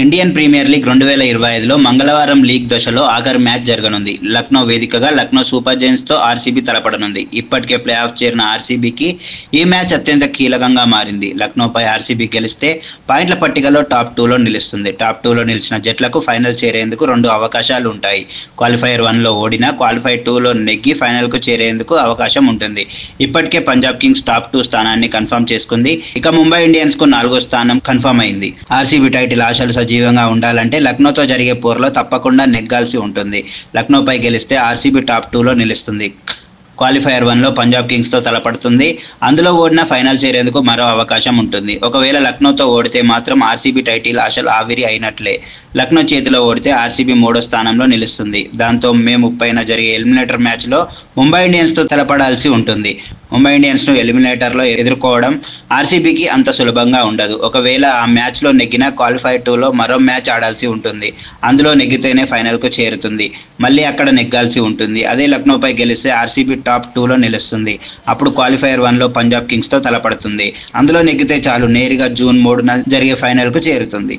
Indian premier league 2025లో మంగళవారం league దశలో ఆఖరి మ్యాచ్ జరగనుంది. లక్నో వేదికగా లక్నో సూపర్ జైంట్స్తో ఆర్సీబీ తలపడనుంది. ఇప్పటికే ప్లే ఆఫ్ చేరిన ఆర్సీబీకి ఈ మ్యాచ్ అత్యంత కీలకంగా మారింది. లక్నోపై ఆర్సీబీ గెలిస్తే పాయింట్ల పట్టికలో టాప్ 2లో నిలుస్తుంది. టాప్ 2లో నిలిచిన జట్లకు ఫైనల్ చేరేందుకు 2 అవకాశాలు ఉంటాయి. క్వాలిఫైయర్ 1లో ఓడినా క్వాలిఫైర్ 2లో నెగ్గి ఫైనల్కు చేరేందుకు అవకాశం ఉంటుంది. ఇప్పటికే పంజాబ్ కింగ్స్ టాప్ 2 స్థానాన్ని కన్ఫర్మ్ చేసుకుంది. ఇక ముంబై ఇండియన్స్కు 4వ స్థానం కన్ఫర్మ్ అయింది. ఆర్సీబీ టైటిల్ ఆశలు సజీవంగా ఉండాలంటే లక్నోతో జరిగే పోరులో తప్పకుండా నెగ్గాల్సి ఉంటుంది. లక్నోపై గెలిస్తే ఆర్సీబీ టాప్ 2లో నిలుస్తుంది. క్వాలిఫైయర్ 1లో పంజాబ్ కింగ్స్తో తలపడుతుంది. అందులో ఓడినా ఫైనల్ చేరేందుకు మరో అవకాశం ఉంటుంది. ఒకవేళ లక్నోతో ఓడితే మాత్రం ఆర్సీబీ టైటిల్ ఆశలు ఆవిరి అయినట్లే. లక్నో చేతిలో ఓడితే ఆర్సీబీ 3వ స్థానంలో నిలుస్తుంది. దాంతో మే 30న జరిగే ఎలిమినేటర్ మ్యాచ్లో ముంబై ఇండియన్స్తో తలపడాల్సి ఉంటుంది. ముంబై ఇండియన్స్ను ఎలిమినేటర్లో ఎదుర్కోవడం ఆర్సీబీకి అంత సులభంగా ఉండదు. ఒకవేళ ఆ మ్యాచ్లో నెగ్గినా క్వాలిఫైర్ 2లో మరో మ్యాచ్ ఆడాల్సి ఉంటుంది. అందులో నెగ్గితేనే ఫైనల్కు చేరుతుంది. మళ్ళీ అక్కడ నెగ్గాల్సి ఉంటుంది. అదే లక్నోపై గెలిస్తే ఆర్సీబీ టాప్ 2లో నిలుస్తుంది. అప్పుడు క్వాలిఫైర్ 1లో పంజాబ్ కింగ్స్తో తలపడుతుంది. అందులో నెగ్గితే చాలు, నేరుగా జూన్ 3న జరిగే ఫైనల్కు చేరుతుంది.